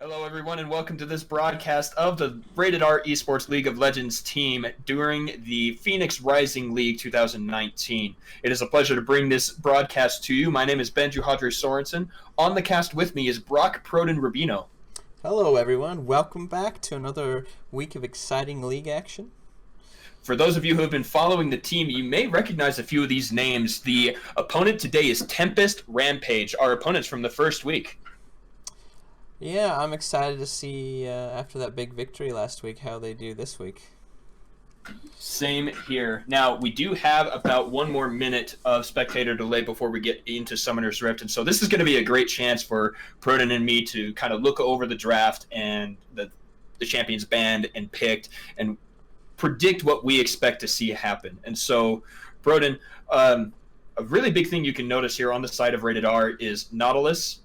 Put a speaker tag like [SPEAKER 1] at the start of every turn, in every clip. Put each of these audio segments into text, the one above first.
[SPEAKER 1] Hello, everyone, and welcome to this broadcast of the Rated R Esports League of Legends team during the Phoenix Rising League 2019. It is a pleasure to bring this broadcast to you. My name is Benju Hadri Sorensen. On the cast with me is Brock Proden Rubino.
[SPEAKER 2] Hello, everyone. Welcome back to another week of exciting league action.
[SPEAKER 1] For those of you who have been following the team, you may recognize a few of these names. The opponent today is Tempest, Rampage, our opponents from the first week.
[SPEAKER 2] Yeah, I'm excited to see, after that big victory last week, how they do this week.
[SPEAKER 1] Same here. Now, we do have about one more minute of spectator delay before we get into Summoner's Rift, and so this is going to be a great chance for Proden and me to kind of look over the draft and the champions banned and picked and predict what we expect to see happen. And so, Proden, a really big thing you can notice here on the side of Rated R is Nautilus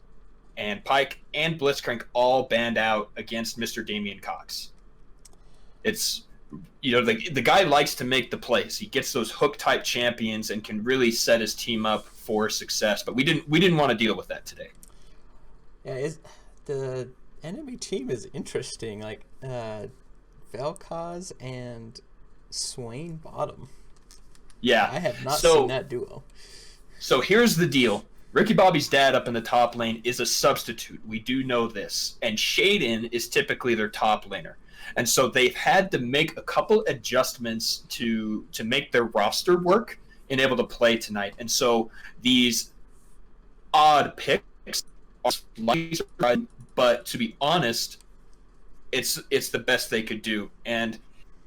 [SPEAKER 1] and Pike and Blitzcrank all banned out against Mr. Damian Cox. It's, the guy likes to make the plays. He gets those hook-type champions and can really set his team up for success. But we didn't want to deal with that today.
[SPEAKER 2] Yeah, the enemy team is interesting. Like, Vel'Koz and Swain bottom.
[SPEAKER 1] Yeah.
[SPEAKER 2] I have not seen that duo.
[SPEAKER 1] So here's the deal. Ricky Bobby's dad up in the top lane is a substitute. We do know this. And Shaden is typically their top laner. And so they've had to make a couple adjustments to make their roster work and able to play tonight. And so these odd picks are slightly, but to be honest, it's the best they could do. And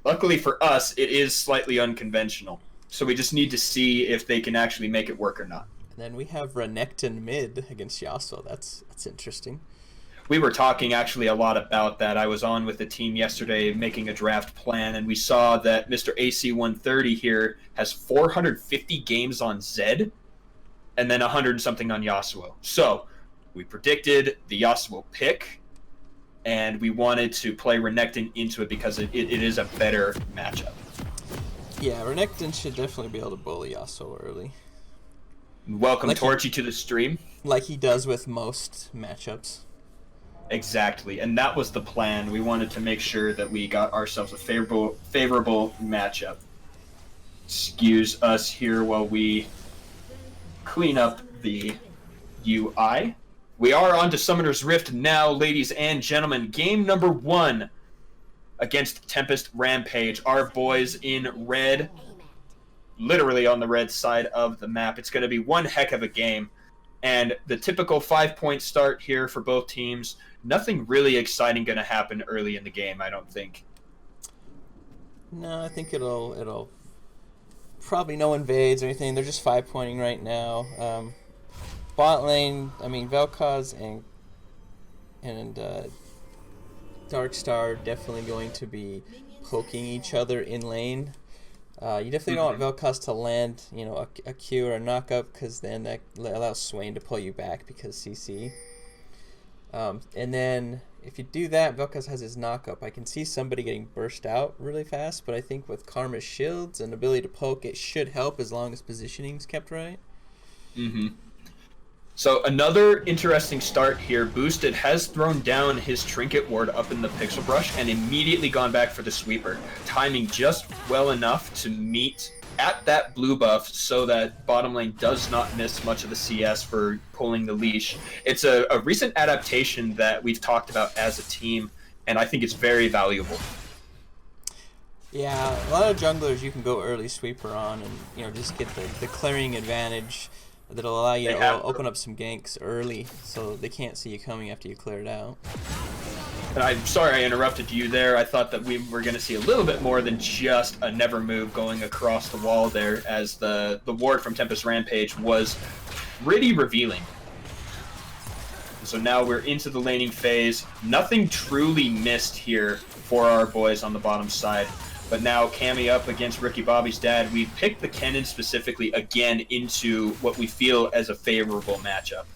[SPEAKER 1] luckily for us, it is slightly unconventional. So we just need to see if they can actually make it work or not.
[SPEAKER 2] Then we have Renekton mid against Yasuo. That's interesting.
[SPEAKER 1] We were talking actually a lot about that. I was on with the team yesterday making a draft plan, and we saw that Mr. AC130 here has 450 games on Zed and then 100-something on Yasuo. So we predicted the Yasuo pick, and we wanted to play Renekton into it because it is a better matchup.
[SPEAKER 2] Yeah, Renekton should definitely be able to bully Yasuo early.
[SPEAKER 1] Welcome, like Torchy, to the stream.
[SPEAKER 2] Like he does with most matchups.
[SPEAKER 1] Exactly, and that was the plan. We wanted to make sure that we got ourselves a favorable matchup. Excuse us here while we clean up the UI. We are on to Summoner's Rift now, ladies and gentlemen. Game number 1 against Tempest Rampage. Our boys in red, literally on the red side of the map. It's going to be one heck of a game. And the typical 5-point start here for both teams. Nothing really exciting going to happen early in the game, I don't think.
[SPEAKER 2] No, I think it'll probably no invades or anything. They're just 5-pointing right now. Bot lane, I mean, Vel'Koz and Darkstar definitely going to be poking each other in lane. You definitely don't want Vel'Koz to land, a Q or a knock-up, because then that allows Swain to pull you back because CC. And then if you do that, Vel'Koz has his knock-up. I can see somebody getting burst out really fast, but I think with Karma's shields and ability to poke, it should help as long as positioning's kept right.
[SPEAKER 1] Mm-hmm. So another interesting start here. Boosted has thrown down his Trinket Ward up in the Pixel Brush and immediately gone back for the Sweeper, timing just well enough to meet at that blue buff so that bottom lane does not miss much of the CS for pulling the leash. It's a recent adaptation that we've talked about as a team, and I think it's very valuable.
[SPEAKER 2] Yeah, a lot of junglers you can go early Sweeper on and just get the clearing advantage that'll allow you to open up some ganks early so they can't see you coming after you clear it out.
[SPEAKER 1] And I'm sorry I interrupted you there. I thought that we were going to see a little bit more than just a never move going across the wall there, as the ward from Tempest Rampage was pretty revealing. So now we're into the laning phase. Nothing truly missed here for our boys on the bottom side. But now Cammy up against Ricky Bobby's dad. We picked the Kennen specifically again into what we feel as a favorable matchup.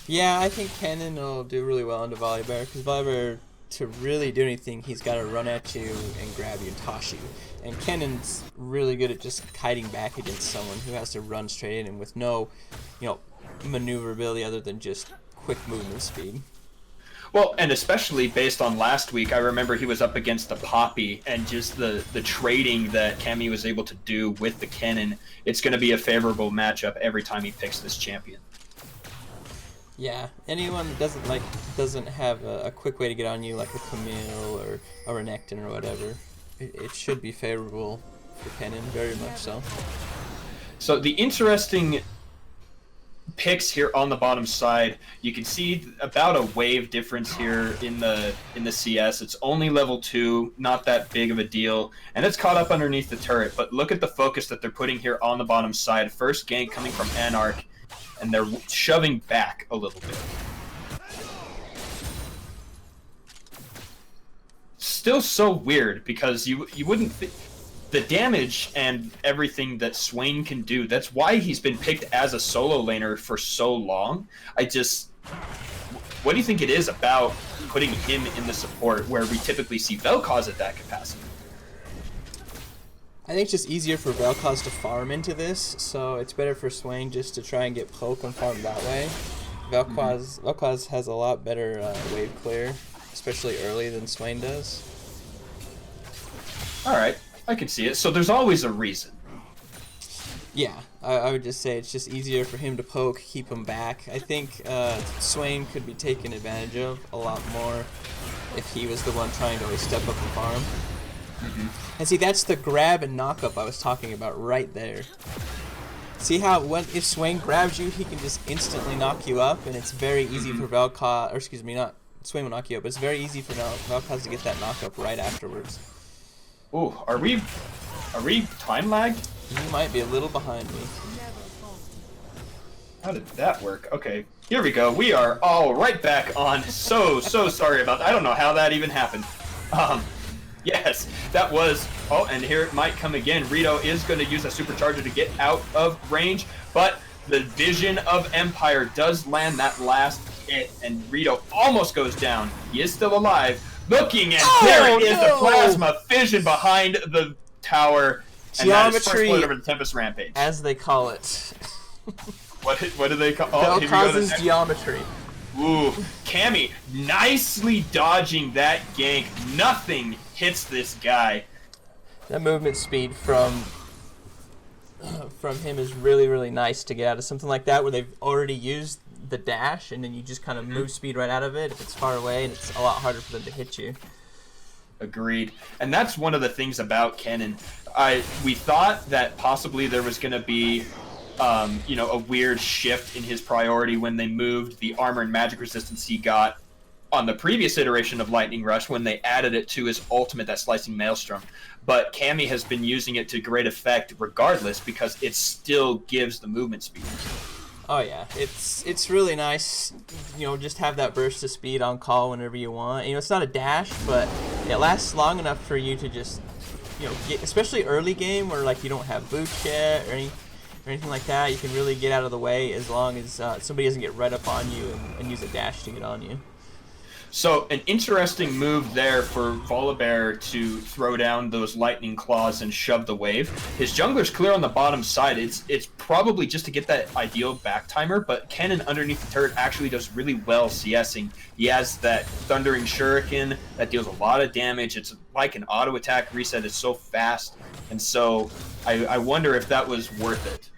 [SPEAKER 2] Yeah, I think Kennen will do really well into Volibear, because Volibear, to really do anything, he's got to run at you and grab you and toss you. And Kennen's really good at just kiting back against someone who has to run straight in and with no, maneuverability other than just quick movement speed.
[SPEAKER 1] Well, and especially based on last week, I remember he was up against the Poppy, and just the trading that Cammy was able to do with the Kennen, it's going to be a favorable matchup every time he picks this champion.
[SPEAKER 2] Yeah, anyone that doesn't have a quick way to get on you, like a Camille or a Renekton or whatever, it should be favorable for Kennen, very much so.
[SPEAKER 1] So the interesting picks here on the bottom side, you can see about a wave difference here in the CS. It's only level 2, not that big of a deal, and it's caught up underneath the turret. But look at the focus that they're putting here on the bottom side. First gank coming from Anarch, and they're shoving back a little bit. Still so weird, because you wouldn't think the damage and everything that Swain can do, that's why he's been picked as a solo laner for so long. What do you think it is about putting him in the support where we typically see Vel'Koz at that capacity?
[SPEAKER 2] I think it's just easier for Vel'Koz to farm into this, so it's better for Swain just to try and get poke and farm that way. Vel'Koz has a lot better wave clear, especially early, than Swain does.
[SPEAKER 1] Alright, I can see it. So there's always a reason.
[SPEAKER 2] Yeah, I would just say it's just easier for him to poke, keep him back. I think Swain could be taken advantage of a lot more if he was the one trying to always step up and farm. And see, that's the grab and knock up I was talking about right there. See how if Swain grabs you, he can just instantly knock you up, and it's very easy for Vel'Koz, or excuse me, not Swain will knock you up, but it's very easy for Vel'Koz to get that knock up right afterwards.
[SPEAKER 1] Ooh, are we time lagged?
[SPEAKER 2] You might be a little behind me.
[SPEAKER 1] How did that work? Okay, here we go. We are all right back on. So sorry about that. I don't know how that even happened. Yes, that was... Oh, and here it might come again. Rito is going to use a supercharger to get out of range, but the Vision of Empire does land that last hit, and Rito almost goes down. He is still alive. Looking, and there is the plasma fission behind the tower. And
[SPEAKER 2] Geometry,
[SPEAKER 1] that is over the Tempest Rampage.
[SPEAKER 2] as they call it.
[SPEAKER 1] What do they call? Oh,
[SPEAKER 2] Vel'Koz's geometry.
[SPEAKER 1] Ooh, Cammy nicely dodging that gank. Nothing hits this guy.
[SPEAKER 2] That movement speed from him is really, really nice to get out of something like that where they've already used the dash, and then you just kind of move speed right out of it if it's far away, and it's a lot harder for them to hit you.
[SPEAKER 1] Agreed. And that's one of the things about Kennen. We thought that possibly there was going to be a weird shift in his priority when they moved the armor and magic resistance he got on the previous iteration of Lightning Rush when they added it to his ultimate, that Slicing Maelstrom. But Cammy has been using it to great effect regardless, because it still gives the movement speed.
[SPEAKER 2] Oh yeah, it's really nice, just have that burst of speed on call whenever you want. It's not a dash, but it lasts long enough for you to just, get, especially early game where like you don't have boots yet or anything like that. You can really get out of the way as long as somebody doesn't get right up on you and use a dash to get on you.
[SPEAKER 1] So an interesting move there for Volibear to throw down those lightning claws and shove the wave. His jungler's clear on the bottom side. It's probably just to get that ideal back timer, but Kennen underneath the turret actually does really well CSing. He has that Thundering Shuriken that deals a lot of damage. It's like an auto attack reset. It's so fast, and so I wonder if that was worth it.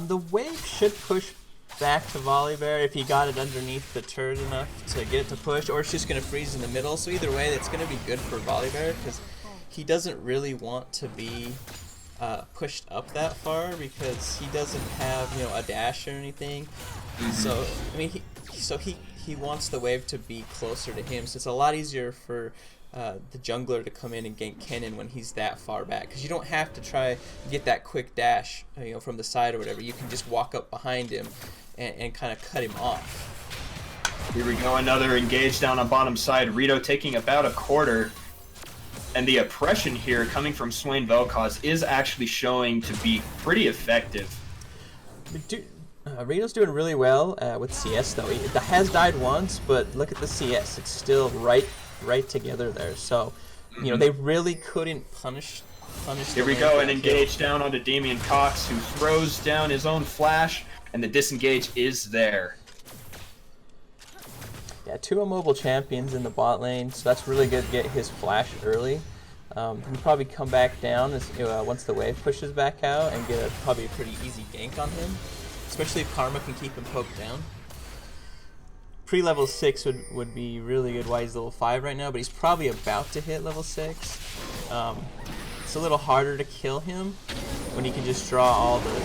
[SPEAKER 2] The wave should push back to Volibear if he got it underneath the turret enough to get it to push, or it's just going to freeze in the middle. So either way, that's going to be good for Volibear because he doesn't really want to be pushed up that far because he doesn't have a dash or anything. So I mean, he wants the wave to be closer to him. So it's a lot easier for the jungler to come in and gank Kennen when he's that far back, because you don't have to try to get that quick dash from the side or whatever. You can just walk up behind him and kind of cut him off.
[SPEAKER 1] Here we go, another engage down on bottom side. Rito taking about a quarter, and the oppression here coming from Swain Vel'Koz is actually showing to be pretty effective.
[SPEAKER 2] Rito's doing really well with CS though. He has died once, but look at the CS. It's still right together there. So, they really couldn't punish.
[SPEAKER 1] Here we go, an engage down onto Damian Cox, who throws down his own flash, and the disengage is there.
[SPEAKER 2] Yeah, 2 immobile champions in the bot lane, so that's really good to get his flash early. He'll probably come back down once the wave pushes back out and get probably a pretty easy gank on him, especially if Karma can keep him poked down. Pre-level 6 would be really good while he's level 5 right now, but he's probably about to hit level 6. It's a little harder to kill him when he can just draw all the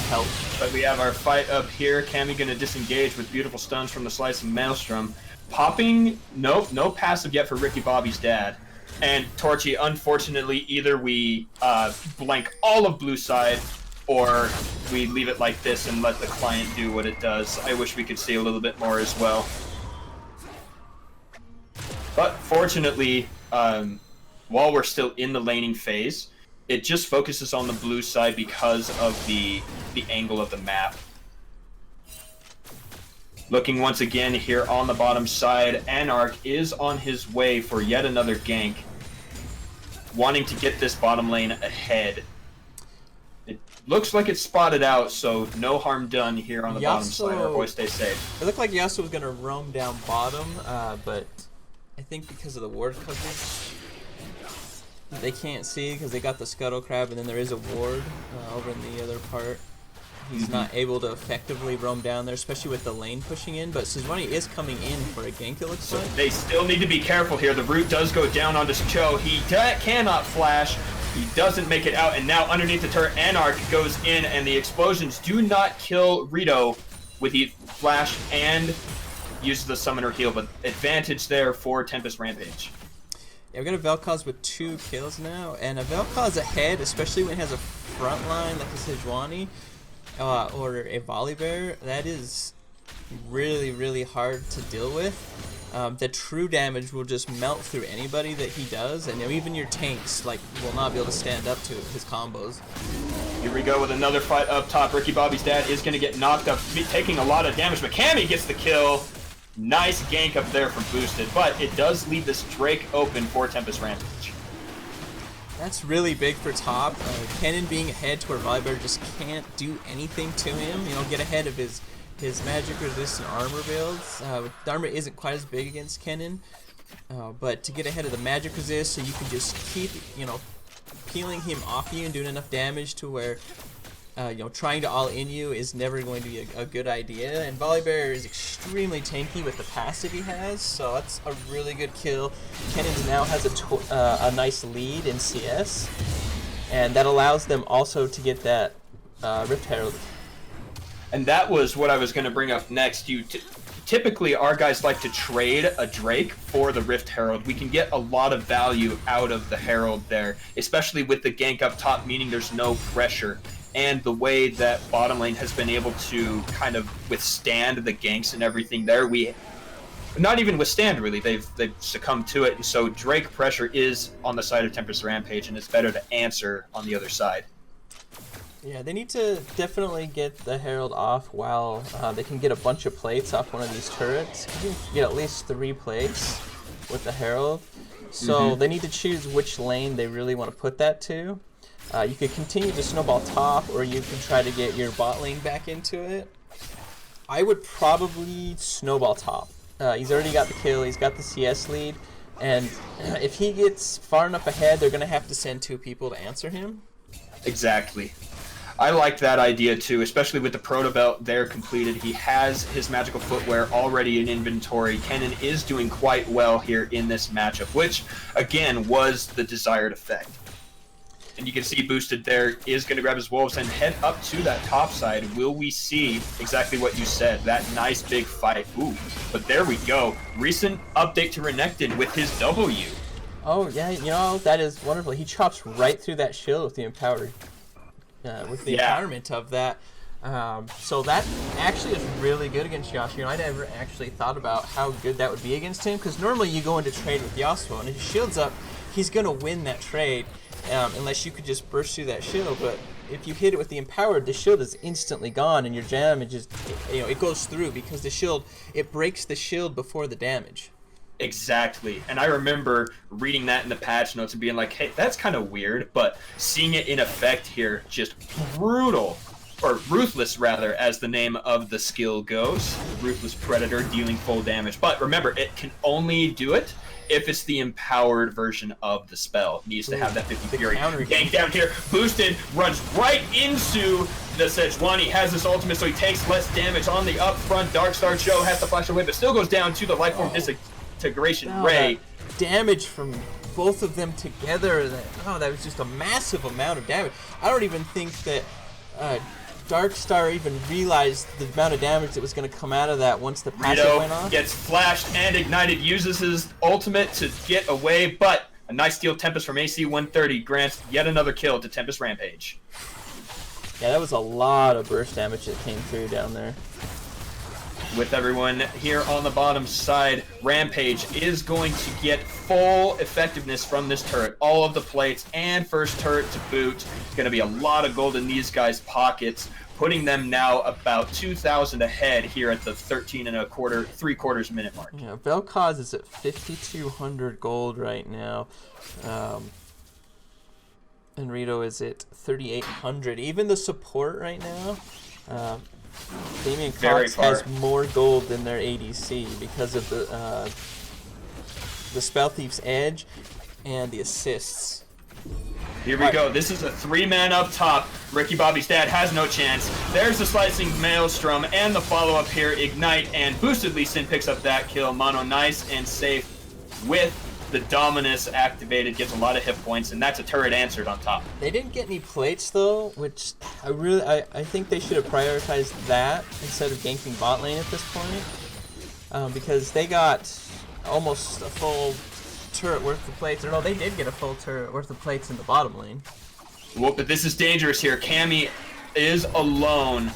[SPEAKER 2] help.
[SPEAKER 1] But we have our fight up here. Cammy gonna disengage with beautiful stuns from the Slicing Maelstrom. Popping, nope, no passive yet for Ricky Bobby's dad. And Torchy, unfortunately, either we blank all of blue side, or we leave it like this and let the client do what it does. I wish we could see a little bit more as well. But fortunately, while we're still in the laning phase, it just focuses on the blue side because of the angle of the map. Looking once again here on the bottom side, Anarch is on his way for yet another gank, wanting to get this bottom lane ahead. It looks like it's spotted out, so no harm done here on the bottom side. Our boys stay safe.
[SPEAKER 2] It looked like Yasuo was going to roam down bottom, but I think because of the ward coverage, they can't see because they got the Scuttle Crab, and then there is a ward over in the other part. He's not able to effectively roam down there, especially with the lane pushing in, but Sejuani is coming in for a gank, it looks like.
[SPEAKER 1] They still need to be careful here. The root does go down onto Cho. He cannot flash. He doesn't make it out, and now underneath the turret, Anarch goes in, and the explosions do not kill Rito with the flash and uses the summoner heal, but advantage there for Tempest Rampage.
[SPEAKER 2] Yeah, we got a Vel'Koz with 2 kills now, and a Vel'Koz ahead, especially when it has a front line like a Sejuani or a Volibear, that is really, really hard to deal with. The true damage will just melt through anybody that he does, and even your tanks will not be able to stand up to his combos.
[SPEAKER 1] Here we go with another fight up top. Ricky Bobby's dad is going to get knocked up, taking a lot of damage, but Cammy gets the kill. Nice gank up there from Boosted, but it does leave this Drake open for Tempest Rampage.
[SPEAKER 2] That's really big for top. Kennen being ahead to where Volibear just can't do anything to him. Get ahead of his magic resistant armor builds. The armor isn't quite as big against Kennen, but to get ahead of the magic resist, so you can just keep peeling him off you and doing enough damage to where trying to all-in you is never going to be a good idea. And Volibear is extremely tanky with the passive he has, so that's a really good kill. Kennen now has a nice lead in CS, and that allows them also to get that Rift Herald.
[SPEAKER 1] And that was what I was going to bring up next. Typically, our guys like to trade a Drake for the Rift Herald. We can get a lot of value out of the Herald there, especially with the gank up top, meaning there's no pressure. And the way that bottom lane has been able to kind of withstand the ganks and everything there, not even withstand really, they've succumbed to it. And so Drake pressure is on the side of Tempest Rampage, and it's better to answer on the other side.
[SPEAKER 2] Yeah, they need to definitely get the Herald off while they can get a bunch of plates off one of these turrets. You can get at least 3 plates with the Herald. So they need to choose which lane they really want to put that to. You could continue to snowball top, or you can try to get your bot lane back into it. I would probably snowball top. He's already got the kill, he's got the CS lead, and if he gets far enough ahead, they're going to have to send 2 people to answer him.
[SPEAKER 1] Exactly. I like that idea too, especially with the Proto Belt there completed. He has his magical footwear already in inventory. Kennen is doing quite well here in this matchup, which, again, was the desired effect. And you can see Boosted there is going to grab his wolves and head up to that top side. Will we see exactly what you said, that nice big fight? Ooh, but there we go. Recent update to Renekton with his W.
[SPEAKER 2] Oh, yeah, that is wonderful. He chops right through that shield with the empowerment of that. So that actually is really good against Yasuo. I never actually thought about how good that would be against him, because normally you go into trade with Yasuo, and if his shield's up, he's going to win that trade. Unless you could just burst through that shield, but if you hit it with the empowered, the shield is instantly gone, and your jam, it goes through, because the shield, it breaks the shield before the damage.
[SPEAKER 1] Exactly, and I remember reading that in the patch notes and being like, hey, that's kind of weird, but seeing it in effect here, just brutal. or Ruthless rather, as the name of the skill goes. Ruthless Predator, dealing full damage. But remember, it can only do it if it's the empowered version of the spell. It needs to have that 50 Fury. Gank down here, boosted, runs right into the Sejuani, has this ultimate, so he takes less damage on the up front. Darkstar Cho has to flash away, but still goes down to the Lifeform Disintegration Ray.
[SPEAKER 2] Damage from both of them together, that was just a massive amount of damage. I don't even think that Darkstar even realized the amount of damage that was going to come out of that once the passive went off.
[SPEAKER 1] Gets flashed and ignited, uses his ultimate to get away, but a nice steal Tempest from AC 130 grants yet another kill to Tempest Rampage.
[SPEAKER 2] Yeah, that was a lot of burst damage that came through down there.
[SPEAKER 1] With everyone here on the bottom side, Rampage is going to get full effectiveness from this turret. All of the plates and first turret to boot. It's going to be a lot of gold in these guys' pockets, putting them now about 2,000 ahead here at the 13 and a quarter, 3/4 minute mark.
[SPEAKER 2] Yeah, Vel'Koz is at 5,200 gold right now. And Rito is at 3,800. Even the support right now, Damien Cox has more gold than their ADC because of the Spell Thief's Edge and the assists.
[SPEAKER 1] Here we go. This is a 3-man up top. Ricky Bobby's dad has no chance. There's the Slicing Maelstrom and the follow-up here. Ignite and boosted Lee Sin picks up that kill. Mono nice and safe with the Dominus activated, gets a lot of hit points, and that's a turret answered on top.
[SPEAKER 2] They didn't get any plates though, which I think they should have prioritized that instead of ganking bot lane at this point, because they got almost a full turret worth of plates. Or no, they did get a full turret worth of plates in the bottom lane.
[SPEAKER 1] Whoop, but this is dangerous here. Cammy is alone.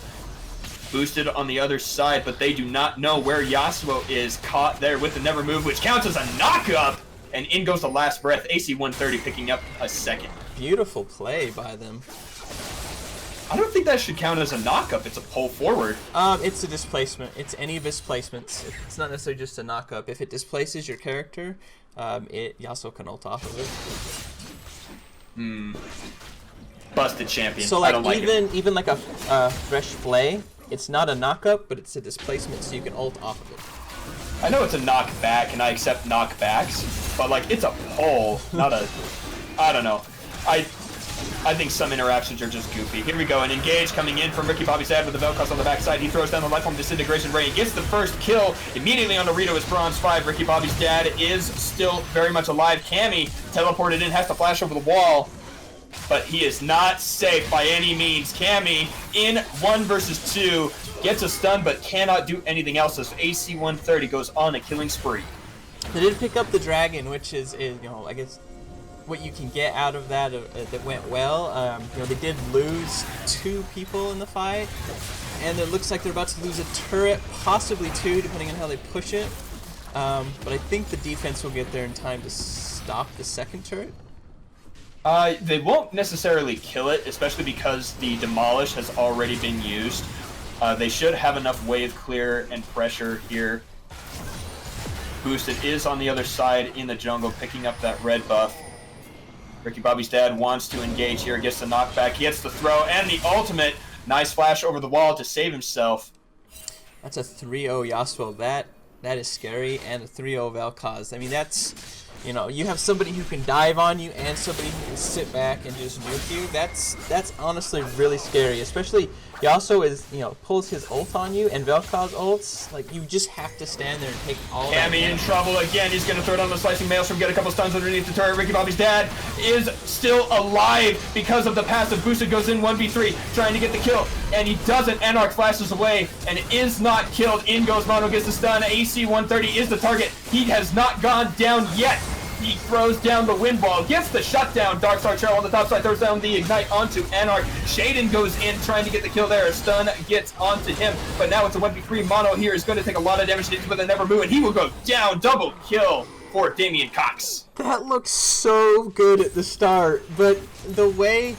[SPEAKER 1] Boosted on the other side, but they do not know where Yasuo is, caught there with the never move, which counts as a knock-up. And in goes the last breath. AC 130 picking up a second.
[SPEAKER 2] Beautiful play by them.
[SPEAKER 1] I don't think that should count as a knock-up. It's a pull forward.
[SPEAKER 2] It's a displacement. It's any of his placements. It's not necessarily just a knock-up. If it displaces your character, Yasuo can ult off of it.
[SPEAKER 1] Busted champion.
[SPEAKER 2] So like,
[SPEAKER 1] I don't like
[SPEAKER 2] even like a fresh flay, it's not a knock-up, but it's a displacement, so you can ult off of it.
[SPEAKER 1] I know it's a knockback, and I accept knockbacks, but like, it's a pull, not a. I don't know. I think some interactions are just goofy. Here we go, an engage coming in from Ricky Bobby's dad with the Vel'Koz on the backside. He throws down the Lifeform Disintegration Ray and gets the first kill immediately on Dorito. Is Bronze 5. Ricky Bobby's dad is still very much alive. Cammy teleported in, has to flash over the wall, but he is not safe by any means. Cammy in 1 versus 2. Gets a stun, but cannot do anything else as AC 130 goes on a killing spree.
[SPEAKER 2] They did pick up the dragon, which is I guess what you can get out of that that went well. They did lose 2 people in the fight, and it looks like they're about to lose a turret, possibly 2, depending on how they push it. But I think the defense will get there in time to stop the second turret.
[SPEAKER 1] They won't necessarily kill it, especially because the Demolish has already been used. They should have enough wave clear and pressure here. Boosted is on the other side in the jungle, picking up that red buff. Ricky Bobby's dad wants to engage here, gets the knockback, he gets the throw, and the ultimate. Nice flash over the wall to save himself.
[SPEAKER 2] That's a 3-0 Yasuo. That is scary, and a 3-0 Vel'Koz. I mean, that's... you have somebody who can dive on you and somebody who can sit back and just nuke you. That's honestly really scary, especially Yasuo is, pulls his ult on you, and Vel'Koz ults, like, you just have to stand there and take all that.
[SPEAKER 1] Cammy in trouble again. He's going to throw down the Slicing Maelstrom, get a couple stuns underneath the turret. Ricky Bobby's dad is still alive because of the passive. Boosted goes in 1v3, trying to get the kill, and he doesn't. Anarch flashes away and is not killed. In goes Mono, gets the stun. AC 130 is the target. He has not gone down yet. He throws down the wind wall, gets the shutdown. Darkstar Cho on the top side throws down the ignite onto Anarch. Shaden goes in trying to get the kill there. A stun gets onto him, but now it's a 1v3. Mono here is going to take a lot of damage with a never move, and he will go down. Double kill for Damien Cox.
[SPEAKER 2] That looks so good at the start, but the way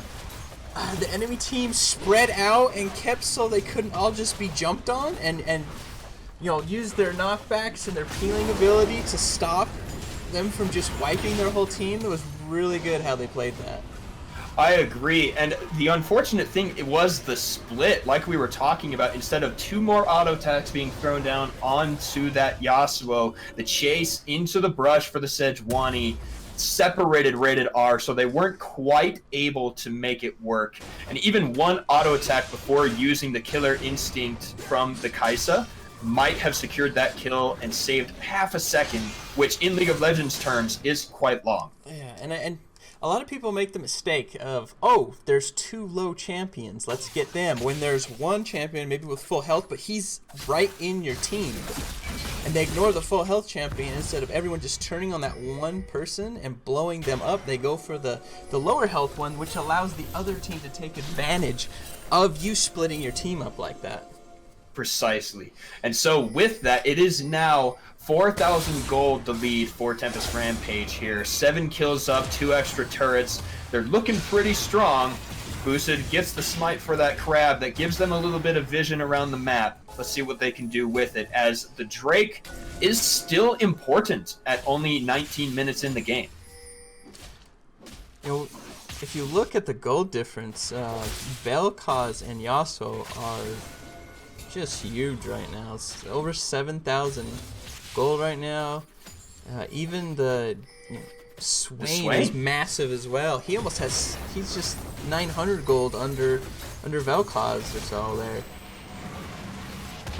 [SPEAKER 2] the enemy team spread out and kept so they couldn't all just be jumped on and use their knockbacks and their peeling ability to stop them from just wiping their whole team. It was really good how they played that.
[SPEAKER 1] I agree, and the unfortunate thing, it was the split, like we were talking about. Instead of 2 more auto attacks being thrown down onto that Yasuo, the chase into the brush for the Sejuani separated Rated R, so they weren't quite able to make it work. And even one auto attack before using the Killer Instinct from the Kai'Sa might have secured that kill and saved half a second, which in League of Legends terms is quite long.
[SPEAKER 2] Yeah, and a lot of people make the mistake of, oh, there's 2 low champions, let's get them. When there's one champion maybe with full health, but he's right in your team. And they ignore the full health champion. Instead of everyone just turning on that one person and blowing them up, they go for the lower health one, which allows the other team to take advantage of you splitting your team up like that.
[SPEAKER 1] Precisely. And so with that, it is now 4,000 gold the lead for Tempest Rampage here. 7 kills up, 2 extra turrets. They're looking pretty strong. Boosted gets the smite for that crab. That gives them a little bit of vision around the map. Let's see what they can do with it, as the Drake is still important at only 19 minutes in the game.
[SPEAKER 2] You know, if you look at the gold difference, Vel'Koz and Yasuo are just huge right now. It's over 7,000 gold right now. Even the Swain is massive as well. He almost has, he's just 900 gold under Vel'Koz or so there.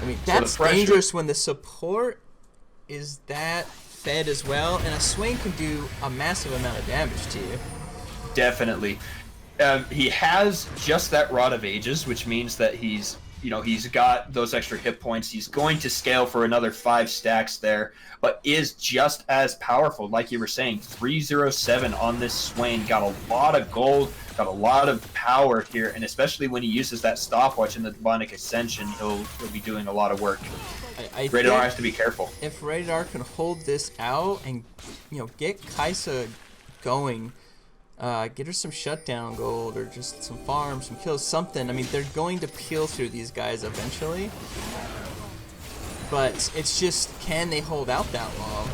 [SPEAKER 2] I mean, that's dangerous when the support is that fed as well, and a Swain can do a massive amount of damage to you.
[SPEAKER 1] Definitely. He has just that Rod of Ages, which means that he's got those extra hit points. He's going to scale for another 5 stacks there, but is just as powerful. Like you were saying, 307 on this Swain. Got a lot of gold, got a lot of power here, and especially when he uses that stopwatch in the Demonic Ascension, he'll be doing a lot of work. Rated R has to be careful.
[SPEAKER 2] If Rated R can hold this out and get Kai'Sa going, get her some shutdown gold or just some farms, some kills, something. I mean, they're going to peel through these guys eventually. But it's just, can they hold out that long?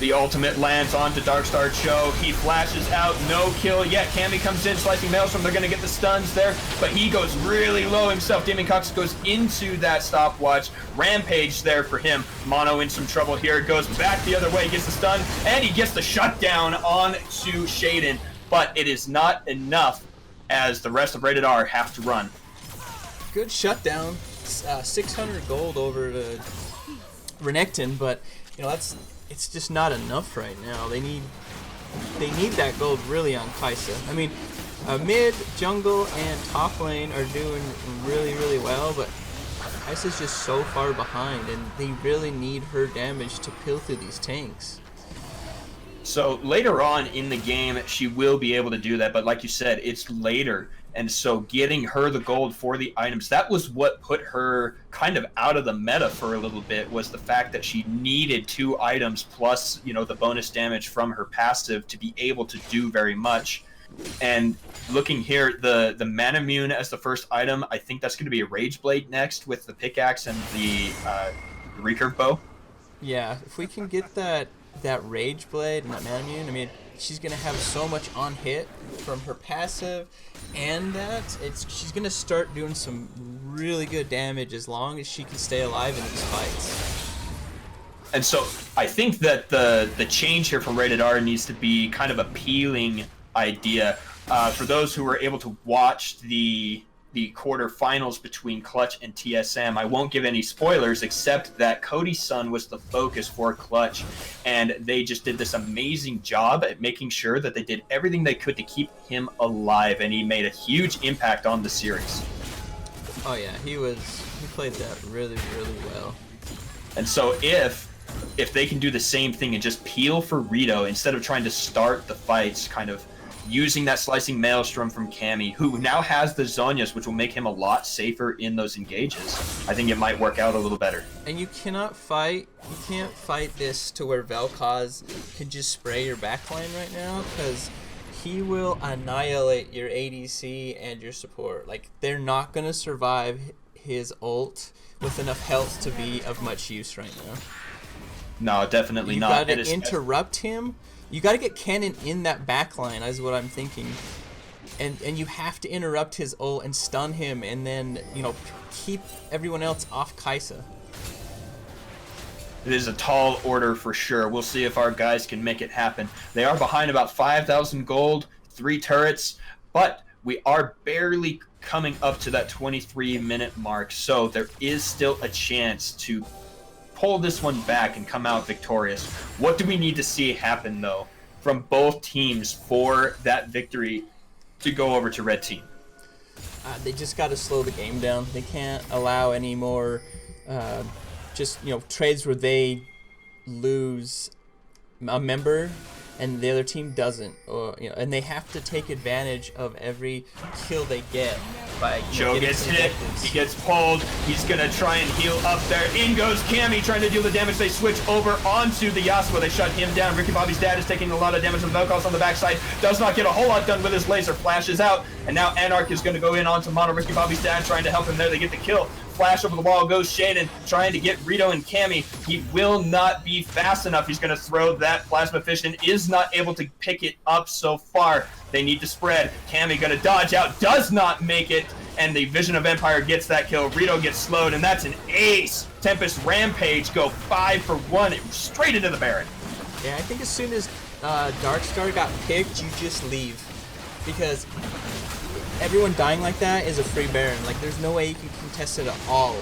[SPEAKER 1] The ultimate lands onto Darkstar Cho. He flashes out, no kill yet. Cammy comes in, slicing Maelstrom. They're going to get the stuns there, but he goes really low himself. Damien Cox goes into that stopwatch. Rampage there for him. Mono in some trouble here. Goes back the other way, gets the stun, and he gets the shutdown on to Shaden. But it is not enough, as the rest of Rated R have to run.
[SPEAKER 2] Good shutdown. 600 gold over to Renekton, but it's just not enough right now. They need that gold really on Kai'Sa. I mean, mid, jungle, and top lane are doing really, really well, but Kai'Sa's just so far behind, and they really need her damage to peel through these tanks.
[SPEAKER 1] So later on in the game, she will be able to do that, but like you said, it's later. And so getting her the gold for the items, that was what put her kind of out of the meta for a little bit, was the fact that she needed 2 items plus, the bonus damage from her passive to be able to do very much. And looking here, the Manamune as the first item, I think that's going to be a Rage Blade next with the pickaxe and the recurve bow.
[SPEAKER 2] Yeah, if we can get that Rage Blade and that Manamune, I mean, she's going to have so much on hit from her passive, and she's going to start doing some really good damage as long as she can stay alive in these fights.
[SPEAKER 1] And so I think that the change here from Rated R needs to be kind of a peeling idea. For those who were able to watch the quarterfinals between Clutch and TSM, I won't give any spoilers except that Cody's son was the focus for Clutch, and they just did this amazing job at making sure that they did everything they could to keep him alive, and he made a huge impact on the series.
[SPEAKER 2] Oh yeah, he played that really, really well.
[SPEAKER 1] And so if they can do the same thing and just peel for Rito instead of trying to start the fights, kind of using that slicing Maelstrom from Cammy, who now has the Zhonya's, which will make him a lot safer in those engages, I think it might work out a little better.
[SPEAKER 2] And you can't fight this to where Vel'Koz can just spray your backline right now, because he will annihilate your ADC and your support. Like, they're not going to survive his ult with enough health to be of much use right now.
[SPEAKER 1] No, definitely not.
[SPEAKER 2] You gotta interrupt him. You gotta get Cannon in that backline, is what I'm thinking. and you have to interrupt his ult and stun him, and then keep everyone else off Kai'Sa.
[SPEAKER 1] It is a tall order for sure. We'll see if our guys can make it happen. They are behind about 5,000 gold, 3 turrets, but we are barely coming up to that 23-minute mark, so there is still a chance to pull this one back and come out victorious. What do we need to see happen, though, from both teams for that victory to go over to red team?
[SPEAKER 2] They just got to slow the game down. They can't allow any more trades where they lose a member and the other team doesn't, and they have to take advantage of every kill they get by
[SPEAKER 1] Joe gets hit, he gets pulled, he's gonna try and heal up there. In goes Cammy trying to deal the damage. They switch over onto the Yasuo, they shut him down. Ricky Bobby's dad is taking a lot of damage from Vel'Koz on the backside, does not get a whole lot done with his laser, flashes out, and now Anarch is gonna go in onto Mono. Ricky Bobby's dad trying to help him there, they get the kill. Flash over the wall goes Shaden, trying to get Rito and Cammy. He will not be fast enough. He's going to throw that Plasma Fission, is not able to pick it up so far. They need to spread. Cammy going to dodge out, does not make it, and the Vision of Empire gets that kill. Rito gets slowed, and that's an ace. Tempest Rampage go 5 for 1, straight into the Baron.
[SPEAKER 2] Yeah, I think as soon as Darkstar got picked, you just leave. Because everyone dying like that is a free Baron. Like, there's no way you can contest it at all.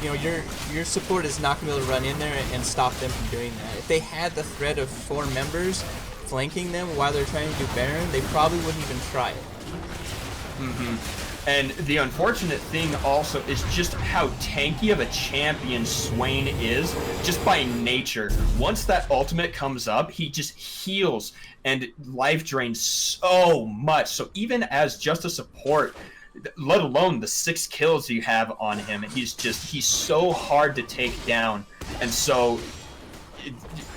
[SPEAKER 2] Your support is not going to be able to run in there and stop them from doing that. If they had the threat of 4 members flanking them while they're trying to do Baron, they probably wouldn't even try it.
[SPEAKER 1] And the unfortunate thing also is just how tanky of a champion Swain is, just by nature. Once that ultimate comes up, he just heals and life drains so much. So even as just a support, let alone the 6 kills you have on him, he's so hard to take down. And so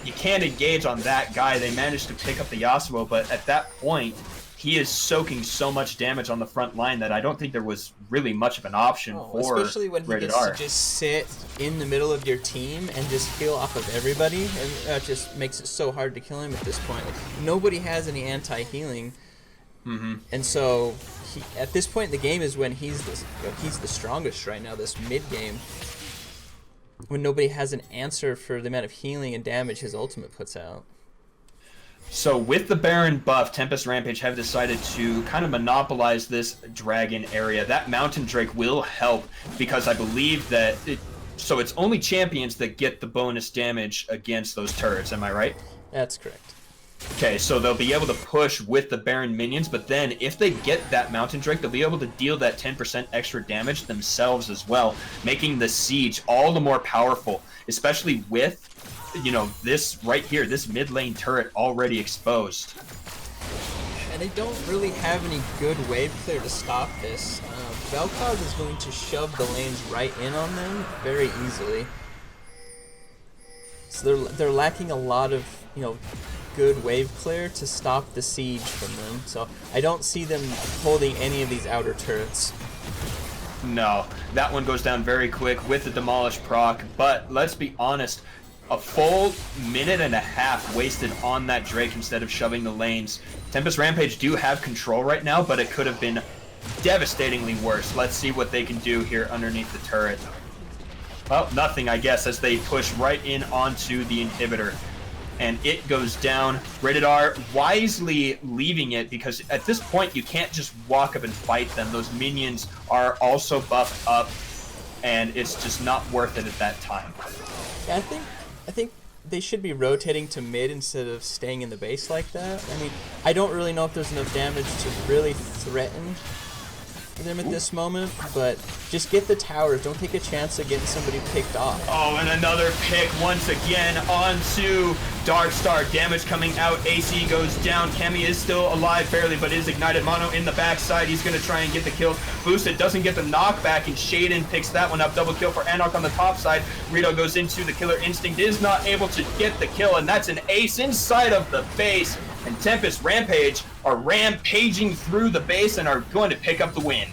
[SPEAKER 1] you can't engage on that guy. They managed to pick up the Yasuo, but at that point, he is soaking so much damage on the front line that I don't think there was really much of an option for
[SPEAKER 2] especially when he gets to just sit in the middle of your team and just heal off of everybody, and that just makes it so hard to kill him at this point. Like, nobody has any anti-healing, and so at this point in the game is when he's the strongest right now. This mid game, when nobody has an answer for the amount of healing and damage his ultimate puts out.
[SPEAKER 1] So with the Baron buff, Tempest Rampage have decided to kind of monopolize this dragon area. That Mountain Drake will help, because I believe that so it's only champions that get the bonus damage against those turrets, am I right?
[SPEAKER 2] That's correct.
[SPEAKER 1] Okay, so they'll be able to push with the Baron minions, but then if they get that Mountain Drake, they'll be able to deal that 10% extra damage themselves as well, making the siege all the more powerful, especially with this right here, this mid lane turret already exposed.
[SPEAKER 2] And they don't really have any good wave clear to stop this. Vel'Koz is going to shove the lanes right in on them very easily. So they're lacking a lot of good wave clear to stop the siege from them. So I don't see them holding any of these outer turrets.
[SPEAKER 1] No, that one goes down very quick with the Demolish proc, but let's be honest, a full minute and a half wasted on that Drake instead of shoving the lanes. Tempest Rampage do have control right now, but it could have been devastatingly worse. Let's see what they can do here underneath the turret. Well, nothing, I guess, as they push right in onto the inhibitor. And it goes down. Rated R wisely leaving it, because at this point you can't just walk up and fight them. Those minions are also buffed up, and it's just not worth it at that time.
[SPEAKER 2] Yeah, I think they should be rotating to mid instead of staying in the base like that. I mean, I don't really know if there's enough damage to really threaten them at this moment, but just get the towers. Don't take a chance of getting somebody picked off.
[SPEAKER 1] Oh, and another pick once again onto Darkstar. Damage coming out. AC goes down. Cammy is still alive barely, but is ignited. Mono in the backside. He's going to try and get the kills. Boosted doesn't get the knockback, and Shaden picks that one up. Double kill for Anarch on the top side. Rito goes into the Killer Instinct. Is not able to get the kill, and that's an ace inside of the base. And Tempest Rampage are rampaging through the base and are going to pick up the win.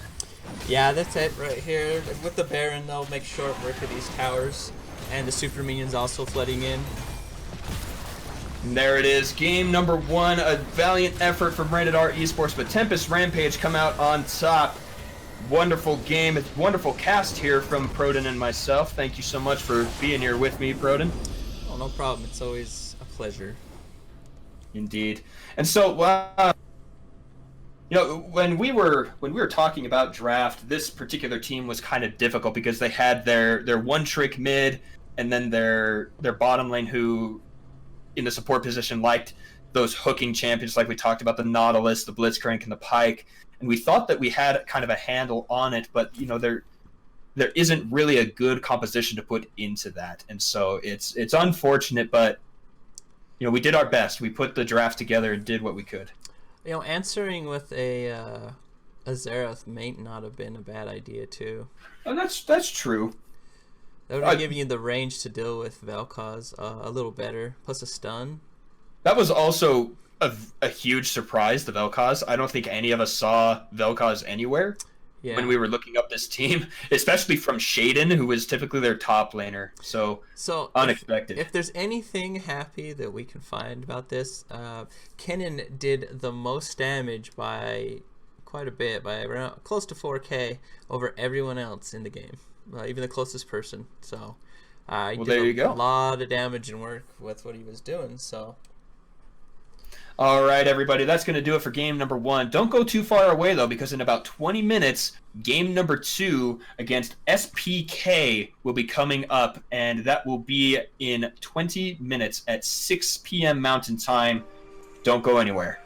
[SPEAKER 2] Yeah, that's it right here. With the Baron, they'll make short work of these towers. And the super minions also flooding in.
[SPEAKER 1] And there it is, game number 1, a valiant effort from Rated R Esports, but Tempest Rampage come out on top. Wonderful game, wonderful cast here from Proden and myself. Thank you so much for being here with me, Proden.
[SPEAKER 2] Oh, no problem. It's always a pleasure.
[SPEAKER 1] Indeed. And so, you know, when we were talking about draft, this particular team was kind of difficult because they had their one-trick mid and then their bottom lane who, in the support position, liked those hooking champions like we talked about, the Nautilus, the Blitzcrank, and the Pike. And we thought that we had kind of a handle on it, but, you know, there isn't really a good composition to put into that. And so it's unfortunate, but, you know, we did our best. We put the draft together and did what we could.
[SPEAKER 2] You know, answering with a Xerath may not have been a bad idea, too.
[SPEAKER 1] Oh, that's true.
[SPEAKER 2] That would have given you the range to deal with Vel'Koz a little better, plus a stun.
[SPEAKER 1] That was also a huge surprise, the Vel'Koz. I don't think any of us saw Vel'Koz anywhere when we were looking up this team, especially from Shaden, who was typically their top laner. So unexpected.
[SPEAKER 2] If there's anything happy that we can find about this, Kennen did the most damage by quite a bit, by around close to 4K over everyone else in the game, even the closest person. So he did a lot of damage and work with what he was doing. So.
[SPEAKER 1] All right, everybody, that's going to do it for game number 1. Don't go too far away, though, because in about 20 minutes, game number 2 against SPK will be coming up, and that will be in 20 minutes at 6 p.m. Mountain Time. Don't go anywhere.